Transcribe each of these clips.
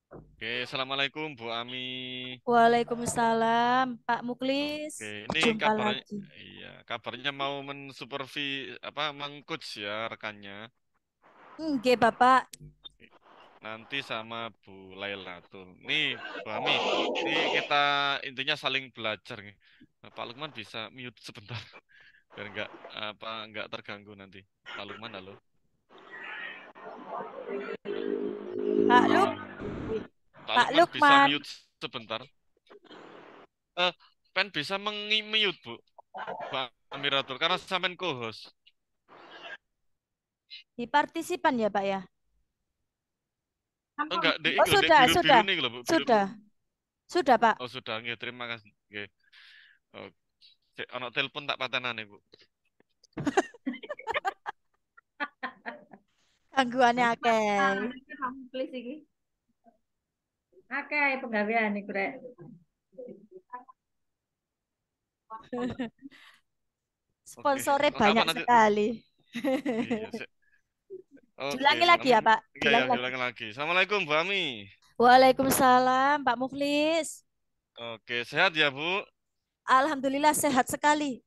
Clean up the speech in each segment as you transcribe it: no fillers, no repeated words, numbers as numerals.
Oke, Assalamualaikum Bu Ami. Waalaikumsalam, Pak Muklis. Oke, ini Jumpa kabarnya, lagi. iya, kabarnya mau mensupervi apa mengcoach ya rekannya. Nggih, Bapak. Nanti sama Bu Laila tuh. Nih, Bu Ami, ini kita intinya saling belajar nih. Pak Lukman bisa mute sebentar biar nggak terganggu nanti. Pak Lukman, halo. Pak Luk, Pak Pak Lukman bisa Lukman. mute sebentar. Pen bisa mute Bu. Bu Amiratul karena sampean co-host. Di partisipan ya, Pak ya? Oh, enggak, dek, Oh, iki lho, dek sudah, biru-biru sudah. nih lho, Bu, biru. Sudah. Sudah, Pak. Oh, sudah, nggih, terima kasih. Nggih. Oh, cek ono telepon tak patenane, Bu. Gangguannya akeh. Ah, iki kamu tulis iki. Akeh penggawean iku rek. Oke, Sponsornya oh, kapan banyak nanti? sekali. Iya, sik. Oke, Diulangi Bu lagi Ami. ya, Pak. Iya, ya, Diulangi lagi. diulangi lagi. Assalamualaikum, Bu Ami. Waalaikumsalam, Pak Muklis. Oke, sehat ya, Bu? Alhamdulillah sehat sekali.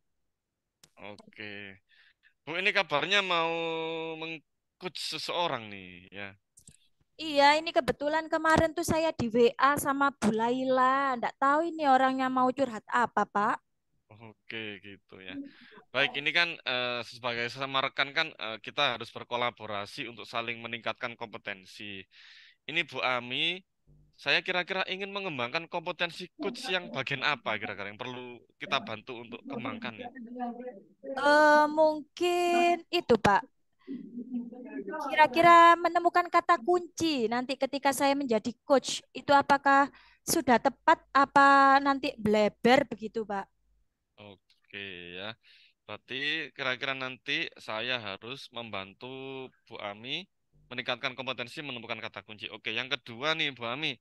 Oke. Bu, ini kabarnya mau mengcoach seseorang nih, ya. Iya, ini kebetulan kemarin tuh saya di WA sama Bu Laila. Nggak tahu ini orangnya mau curhat apa, Pak. Oke, gitu ya. Baik, ini kan sebagai sesama rekan kan kita harus berkolaborasi untuk saling meningkatkan kompetensi. Ini Bu Ami, saya kira-kira ingin mengembangkan kompetensi coach yang bagian apa kira-kira yang perlu kita bantu untuk kembangkan nih? Mungkin itu, Pak. Kira-kira menemukan kata kunci nanti ketika saya menjadi coach, itu apakah sudah tepat apa nanti bleber begitu, Pak? Oke ya. Berarti kira-kira nanti saya harus membantu Bu Ami meningkatkan kompetensi menemukan kata kunci. Oke, yang kedua nih Bu Ami,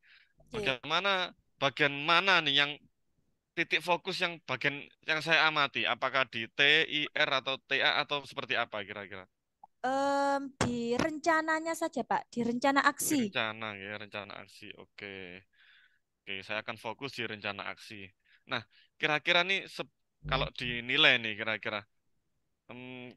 Oke. bagaimana bagian mana nih yang titik fokus yang bagian yang saya amati? Apakah di T, I, R atau T, A atau seperti apa kira-kira? Di rencananya saja, Pak, di rencana Di aksi. rencana ya, rencana aksi. Oke. Oke, saya akan fokus di rencana aksi. Nah, kira-kira nih kalau dinilai nih kira-kira em,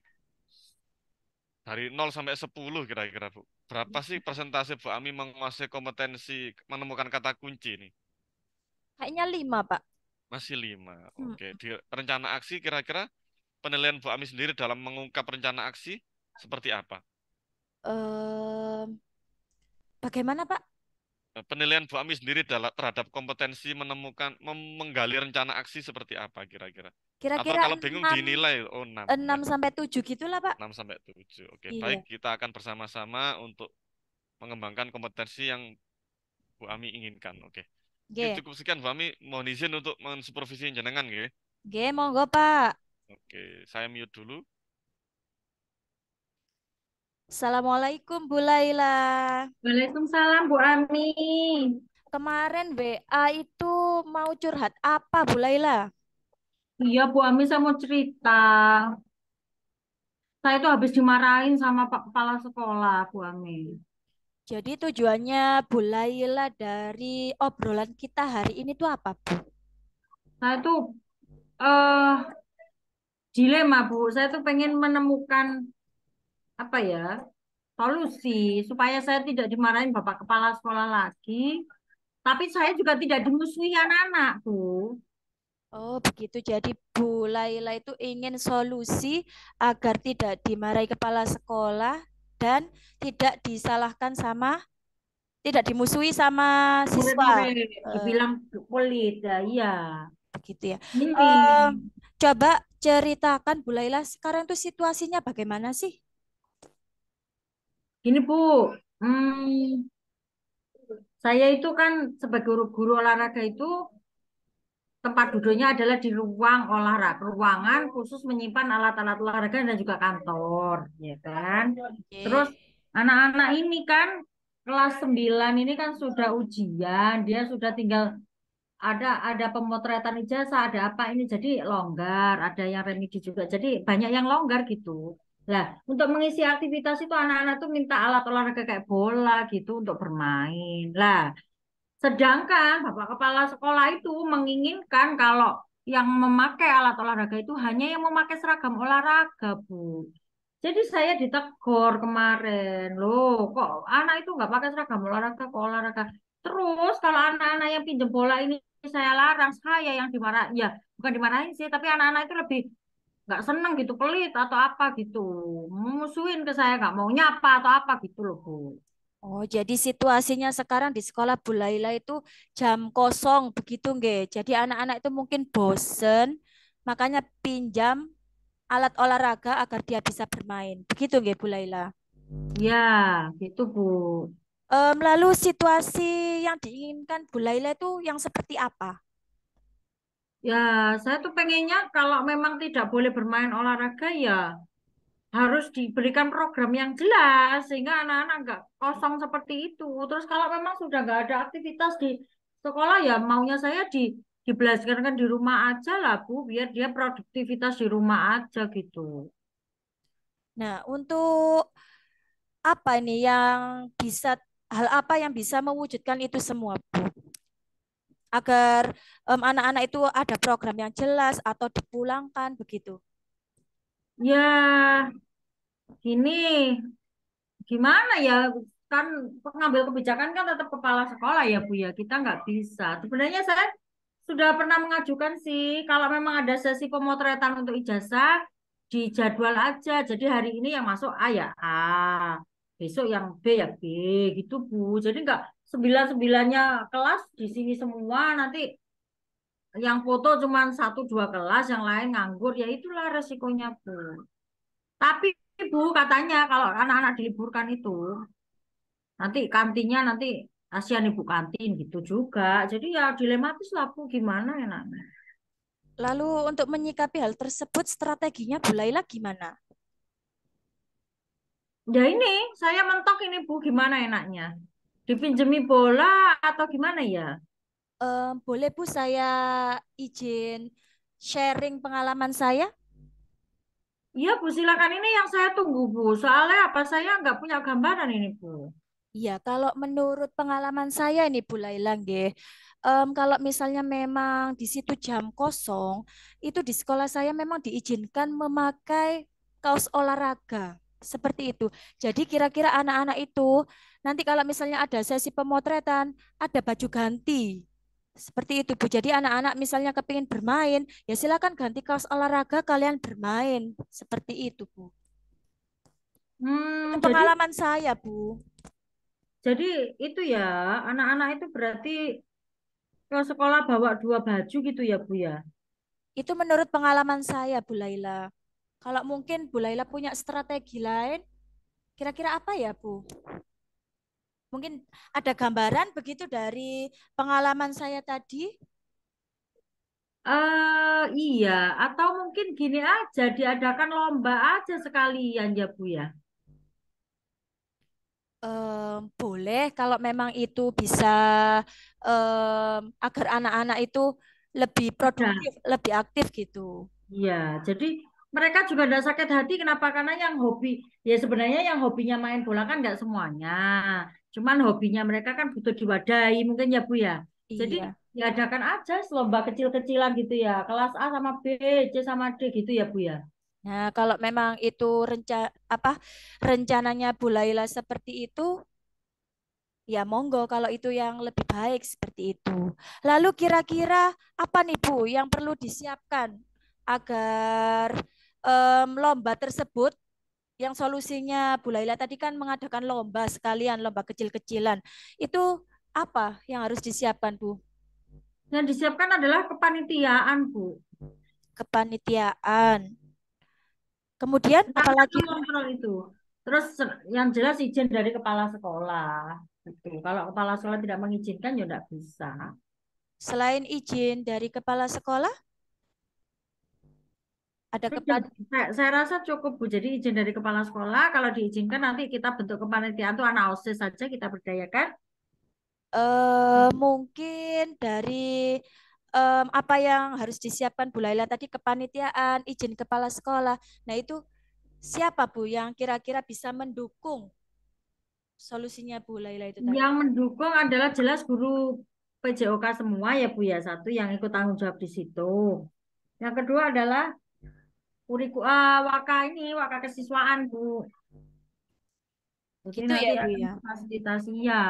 dari 0 sampai 10 kira-kira Bu. Berapa sih persentase Bu Ami menguasai kompetensi menemukan kata kunci nih? Kayaknya 5, Pak. Masih 5. Hmm. Oke, di rencana aksi kira-kira penilaian Bu Ami sendiri dalam mengungkap rencana aksi seperti apa? Em, Bagaimana, Pak? Penilaian Bu Ami sendiri terhadap kompetensi menemukan menggali rencana aksi seperti apa kira-kira? Atau Kira-kira kalau bingung dinilai, oh 6 ya. 6 sampai 7 gitulah, Pak. 6 sampai 7. Oke, baik Iya. kita akan bersama-sama untuk mengembangkan kompetensi yang Bu Ami inginkan. Oke. Oke, Oke. cukup sekian Bu Ami. Mohon izin untuk mensupervisi jenengan nggih. Oke, monggo, Pak. Oke, saya mute dulu. Assalamualaikum, Bu Laila. Waalaikumsalam Bu Ami. Kemarin WA itu mau curhat apa, Bu Laila? Iya Bu Ami saya mau cerita. Saya itu habis dimarahin sama Pak Kepala Sekolah Bu Ami. Jadi tujuannya Bu Laila dari obrolan kita hari ini tuh apa, Bu? Saya tuh eh dilema Bu. Saya tuh pengen menemukan apa ya solusi supaya saya tidak dimarahin Bapak Kepala Sekolah lagi. Tapi saya juga tidak dimusuhi anak-anak Bu. Oh, begitu. Jadi Bu Laila itu ingin solusi agar tidak dimarahi kepala sekolah dan tidak disalahkan sama, tidak dimusuhi sama siswa. Murid-murid Eh, dibilang pelit. Ya, iya. Begitu ya. Ini. Eh, Coba ceritakan Bu Laila sekarang tuh situasinya bagaimana sih? Gini Bu, hmm, saya itu kan sebagai guru olahraga itu tempat duduknya adalah di ruang olahraga, ruangan khusus menyimpan alat-alat olahraga dan juga kantor, ya kan. Terus Oke. anak-anak ini kan kelas 9 ini kan sudah ujian, dia sudah tinggal ada pemotretan ijazah, ada apa ini jadi longgar, ada yang remedi juga. Jadi banyak yang longgar gitu. Lah, untuk mengisi aktivitas itu anak-anak tuh minta alat olahraga kayak bola gitu untuk bermain. Lah, Sedangkan Bapak Kepala Sekolah itu menginginkan kalau yang memakai alat olahraga itu hanya yang memakai seragam olahraga, Bu. Jadi saya ditegur kemarin, loh kok anak itu nggak pakai seragam olahraga, kok olahraga. Terus kalau anak-anak yang pinjam bola ini saya larang, saya yang dimarah, ya bukan dimarahin sih, tapi anak-anak itu lebih nggak seneng gitu, pelit atau apa gitu, musuhin ke saya, nggak mau nyapa atau apa gitu loh, Bu. Oh, jadi situasinya sekarang di sekolah Bu Laila itu jam kosong begitu nggih. Jadi anak-anak itu mungkin bosen, makanya pinjam alat olahraga agar dia bisa bermain. Begitu nggih Bu Laila. Ya, gitu, Bu. Lalu situasi yang diinginkan Bu Laila itu yang seperti apa? Ya, saya tuh pengennya kalau memang tidak boleh bermain olahraga ya harus diberikan program yang jelas sehingga anak-anak nggak kosong seperti itu. Terus kalau memang sudah nggak ada aktivitas di sekolah ya maunya saya dibelajarkan di rumah aja lah Bu, biar dia produktivitas di rumah aja gitu. Nah, untuk apa ini yang bisa hal apa yang bisa mewujudkan itu semua, Bu? Agar anak-anak itu ada program yang jelas atau dipulangkan begitu. Ya, gini, gimana ya? Kan pengambil kebijakan kan tetap kepala sekolah ya Bu ya. Kita nggak bisa. Sebenarnya saya sudah pernah mengajukan sih, kalau memang ada sesi pemotretan untuk ijazah, di jadwal aja. Jadi hari ini yang masuk A ya A, besok yang B ya B, gitu Bu. Jadi nggak sembilan-sembilannya kelas di sini semua, nanti yang foto cuma satu dua kelas, yang lain nganggur, ya itulah resikonya Bu. Tapi Bu katanya kalau anak-anak diliburkan itu, nanti kantinnya nanti kasihan ibu kantin gitu juga. Jadi ya dilematis lah Bu, gimana enaknya. Lalu untuk menyikapi hal tersebut strateginya Bu Laila gimana? Ya ini, saya mentok ini Bu, gimana enaknya? Dipinjemi bola atau gimana ya? Boleh Bu saya izin sharing pengalaman saya? Iya Bu, silakan ini yang saya tunggu Bu. Soalnya apa, saya nggak punya gambaran ini Bu. Iya, kalau menurut pengalaman saya ini Bu Laila, nggih, kalau misalnya memang di situ jam kosong, itu di sekolah saya memang diizinkan memakai kaos olahraga. Seperti itu. Jadi kira-kira anak-anak itu nanti kalau misalnya ada sesi pemotretan, ada baju ganti. Seperti itu Bu. Jadi anak-anak misalnya kepingin bermain, ya silakan ganti kaos olahraga kalian bermain. Seperti itu Bu. Itu Jadi pengalaman saya Bu. jadi itu ya, anak-anak itu berarti ke sekolah bawa dua baju gitu ya Bu ya? Itu menurut pengalaman saya, Bu Laila. Kalau mungkin Bu Laila punya strategi lain, kira-kira apa ya, Bu? Mungkin ada gambaran begitu dari pengalaman saya tadi. Iya, atau mungkin gini aja, diadakan lomba aja sekalian ya Bu ya. Boleh kalau memang itu bisa agar anak-anak itu lebih Nah, produktif, lebih aktif gitu. iya, jadi mereka juga tidak sakit hati. Kenapa? Karena yang hobi, ya sebenarnya yang hobinya main bola kan nggak semuanya. Cuman hobinya mereka kan butuh diwadahi mungkin ya Bu ya. Jadi Iya. diadakan aja lomba kecil-kecilan gitu ya. Kelas A sama B, C sama D gitu ya Bu ya. Nah, kalau memang itu rencananya Bu Laila seperti itu, ya monggo kalau itu yang lebih baik seperti itu. Lalu kira-kira apa nih Bu yang perlu disiapkan agar lomba tersebut yang solusinya Bu Laila tadi kan mengadakan lomba sekalian, lomba kecil-kecilan. Itu apa yang harus disiapkan Bu? Yang disiapkan adalah kepanitiaan Bu. Kepanitiaan. Kemudian apalagi Bu? Kontrol itu. Terus yang jelas izin dari kepala sekolah. Gitu. Kalau kepala sekolah tidak mengizinkan ya tidak bisa. Selain izin dari kepala sekolah, ada Sudah, kepan saya rasa cukup Bu. Jadi izin dari kepala sekolah. Kalau diizinkan nanti kita bentuk kepanitiaan tuh anak OSIS saja kita berdayakan. mungkin dari apa yang harus disiapkan Bu Laila tadi kepanitiaan, izin kepala sekolah. Nah, itu siapa Bu yang kira-kira bisa mendukung solusinya Bu Laila itu tadi? Yang mendukung adalah jelas guru PJOK semua ya Bu ya, satu yang ikut tanggung jawab di situ. Yang kedua adalah waka ini, waka kesiswaan Bu. Jadi Gitu nanti ya, Bu akan ya. fasilitasi ya.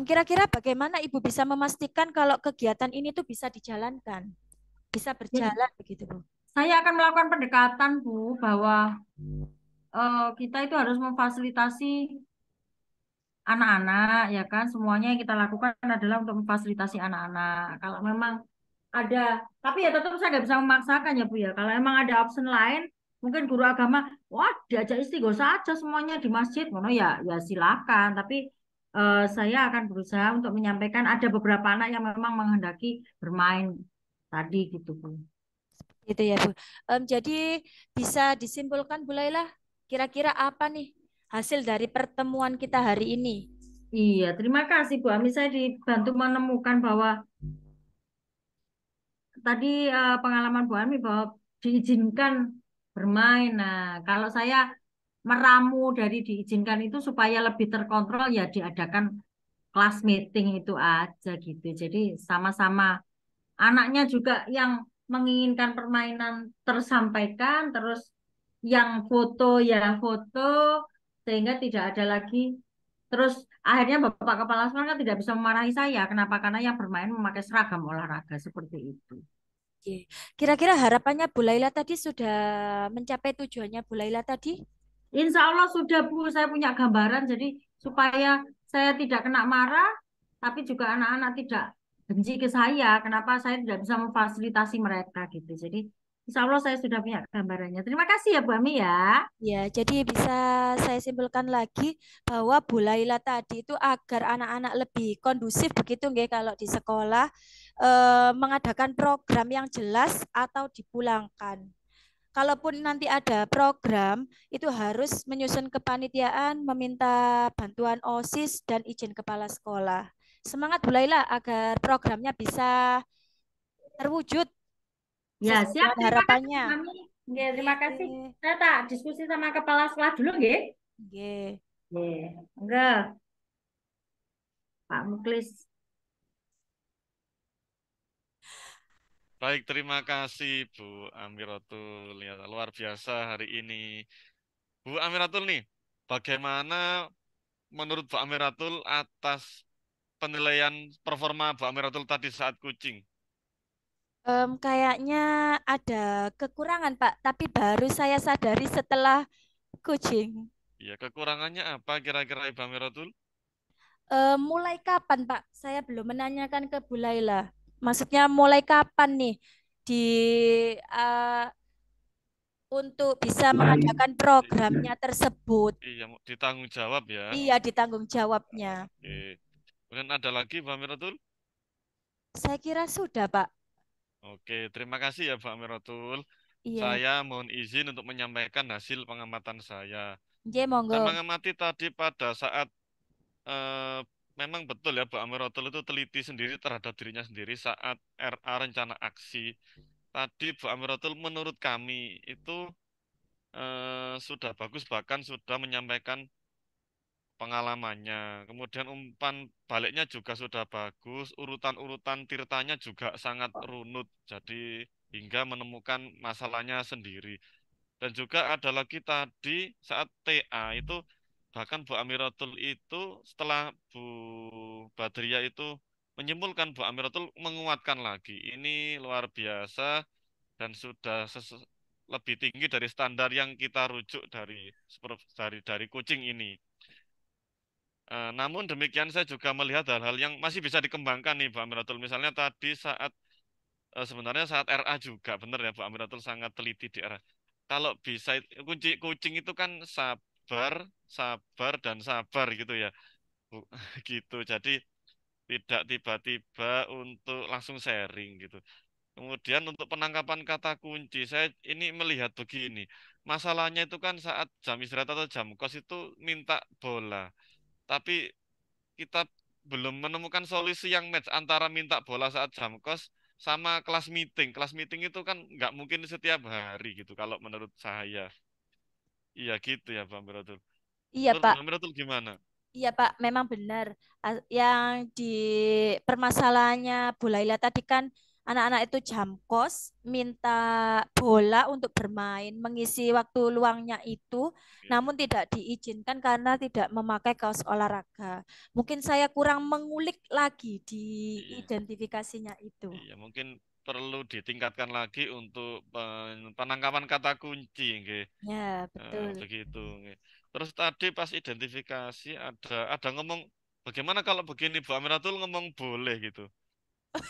Kira-kira bagaimana Ibu bisa memastikan kalau kegiatan ini tuh bisa dijalankan, bisa Ya, berjalan begitu, Bu? saya akan melakukan pendekatan Bu bahwa kita itu harus memfasilitasi anak-anak ya kan. Semuanya yang kita lakukan adalah untuk memfasilitasi anak-anak. Kalau memang ada, tapi ya tetap saya nggak bisa memaksakan ya Bu ya. Kalau emang ada option lain, mungkin guru agama, wah diajak istighosa aja semuanya di masjid, ngono ya, ya silakan. Tapi saya akan berusaha untuk menyampaikan ada beberapa anak yang memang menghendaki bermain tadi gitu Bu. Gitu ya, Bu. Jadi bisa disimpulkan, Bu Laila, kira-kira apa nih hasil dari pertemuan kita hari ini? Iya, terima kasih Bu Ami. Saya dibantu menemukan bahwa tadi pengalaman Bu Ami bahwa diizinkan bermain. Nah, kalau saya meramu dari diizinkan itu supaya lebih terkontrol ya diadakan kelas meeting itu aja gitu. Jadi sama-sama anaknya juga yang menginginkan permainan tersampaikan, terus yang foto ya foto, sehingga tidak ada lagi. Terus akhirnya Bapak Kepala Sekolah kan tidak bisa memarahi saya. Kenapa? Karena yang bermain memakai seragam olahraga seperti itu. Oke. Kira-kira harapannya Bu Laila tadi sudah mencapai tujuannya Bu Laila tadi? Insya Allah sudah Bu, saya punya gambaran. Jadi supaya saya tidak kena marah, tapi juga anak-anak tidak benci ke saya. Kenapa saya tidak bisa memfasilitasi mereka gitu. Jadi insya Allah saya sudah punya gambarannya. Terima kasih ya Bu Ami ya. Ya, jadi bisa saya simpulkan lagi bahwa Bu Laila tadi itu agar anak-anak lebih kondusif begitu nggih kalau di sekolah mengadakan program yang jelas atau dipulangkan. Kalaupun nanti ada program, itu harus menyusun kepanitiaan, meminta bantuan OSIS dan izin kepala sekolah. Semangat Bu Laila agar programnya bisa terwujud Ya, sesuai siap. dengan Terima kasih Bu harapannya. Ami. Oke, terima kasih. Oke. Saya tak diskusi sama kepala sekolah dulu, nggih. Oke. Nggih. Enggak, Pak Muklis. Baik, terima kasih Bu Amiratul. Ya, luar biasa hari ini. Bu Amiratul nih, bagaimana menurut Bu Amiratul atas penilaian performa Bu Amiratul tadi saat coaching? Kayaknya ada kekurangan, Pak, tapi baru saya sadari setelah coaching. Ya, kekurangannya apa kira-kira Ibu Amiratul? Mulai kapan, Pak? Saya belum menanyakan ke Bu Laila. Maksudnya mulai kapan nih di eh, untuk bisa mengadakan programnya tersebut? Iya, ditanggung jawab ya. Iya, ditanggung jawabnya. Oke. Kemudian ada lagi Bu Amiratul? Saya kira sudah, Pak. Oke, terima kasih ya Bu Amiratul. Iya, Saya mohon izin untuk menyampaikan hasil pengamatan saya. Nggih, Saya monggo. mengamati tadi pada saat eh, memang betul ya Bu Amiratul itu teliti sendiri terhadap dirinya sendiri saat RA rencana aksi. Tadi Bu Amiratul menurut kami itu sudah bagus bahkan sudah menyampaikan pengalamannya. Kemudian umpan baliknya juga sudah bagus, urutan-urutan tirtanya juga sangat runut. Jadi hingga menemukan masalahnya sendiri. Dan juga ada lagi tadi saat TA itu bahkan Bu Amiratul itu setelah Bu Badria itu menyimpulkan Bu Amiratul menguatkan lagi. Ini luar biasa dan sudah lebih tinggi dari standar yang kita rujuk dari coaching ini. Namun demikian saya juga melihat hal-hal yang masih bisa dikembangkan nih Bu Amiratul. Misalnya tadi saat sebenarnya saat RA juga benar ya Bu Amiratul sangat teliti di RA. Kalau bisa kunci coaching itu kan sabar, sabar dan sabar gitu ya. Bu. Gitu. Jadi tidak tiba-tiba untuk langsung sharing gitu. Kemudian untuk penangkapan kata kunci, saya ini melihat begini. Masalahnya itu kan saat jam istirahat atau jam kos itu minta bola. Tapi kita belum menemukan solusi yang match antara minta bola saat jam kos sama kelas meeting. Kelas meeting itu kan nggak mungkin setiap hari gitu kalau menurut saya. Iya gitu ya Bang Biratul. Iya, Menurut Pak. Bang Biratul gimana? Iya Pak, memang benar. Yang di permasalahannya Bu Laila tadi kan anak-anak itu jam kos, minta bola untuk bermain, mengisi waktu luangnya itu, Oke. namun tidak diizinkan karena tidak memakai kaos olahraga. Mungkin saya kurang mengulik lagi di Iya. identifikasinya itu. Iya, mungkin perlu ditingkatkan lagi untuk penangkapan kata kunci, nggih. Ya, betul. Begitu, nggih. Terus tadi pas identifikasi ada ngomong bagaimana kalau begini Bu Amiratul ngomong boleh gitu.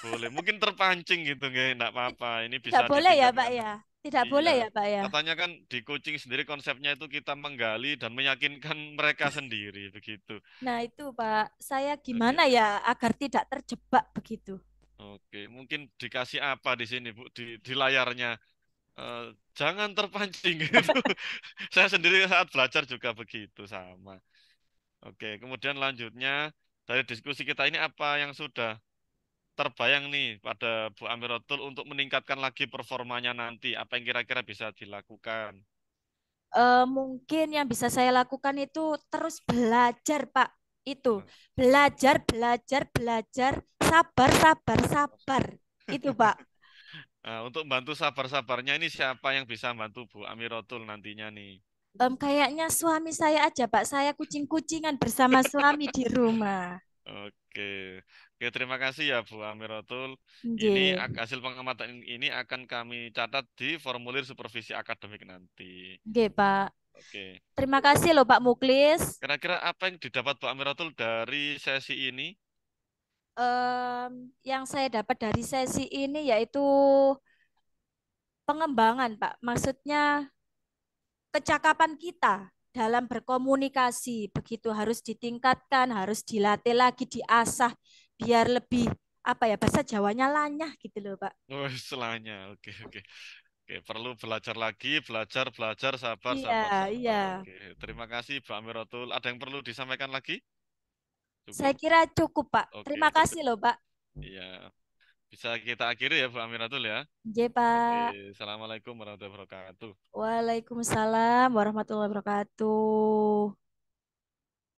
Boleh, mungkin terpancing gitu, nggih. Enggak apa-apa. Ini Tidak bisa boleh ya Pak ditingkatkan. ya? Tidak Iya. boleh ya Pak ya? Katanya kan di coaching sendiri konsepnya itu kita menggali dan meyakinkan mereka sendiri, begitu. Nah itu Pak, saya Oke. gimana ya agar tidak terjebak begitu? Oke, mungkin dikasih apa di sini, Bu, di layarnya. Eh, jangan terpancing gitu. Saya sendiri saat belajar juga begitu sama. Oke, kemudian lanjutnya dari diskusi kita ini apa yang sudah terbayang nih pada Bu Amiratul untuk meningkatkan lagi performanya nanti? Apa yang kira-kira bisa dilakukan? Mungkin yang bisa saya lakukan itu terus belajar, Pak. Itu belajar, belajar, belajar, sabar, sabar, sabar. Itu, Pak. Nah, untuk bantu sabar-sabarnya ini siapa yang bisa bantu Bu Amiratul nantinya nih? Kayaknya suami saya aja, Pak. Saya kucing-kucingan bersama suami di rumah. Oke, oke terima kasih ya Bu Amiratul. Ini Nggih. hasil pengamatan ini akan kami catat di formulir supervisi akademik nanti. Nggih, Pak. Oke, Terima kasih loh, Pak Muklis. kira-kira apa yang didapat Bu Amiratul dari sesi ini? Yang saya dapat dari sesi ini yaitu pengembangan, Pak. Maksudnya kecakapan kita dalam berkomunikasi begitu harus ditingkatkan, harus dilatih lagi, diasah biar lebih apa ya bahasa Jawanya lanyah gitu loh, Pak. Oh, setelahnya, oke, oke. Oke, perlu belajar lagi, belajar, belajar, sabar, Iya, sabar, iya. sabar. Oke, terima kasih Bu Amiratul. Ada yang perlu disampaikan lagi? Saya Cukup? kira cukup, Pak. Oke, Terima cukup. kasih loh, Pak. Iya, bisa kita akhiri ya Bu Amiratul ya. Oke, Oke, Pak. Assalamualaikum warahmatullahi wabarakatuh. Waalaikumsalam warahmatullahi wabarakatuh.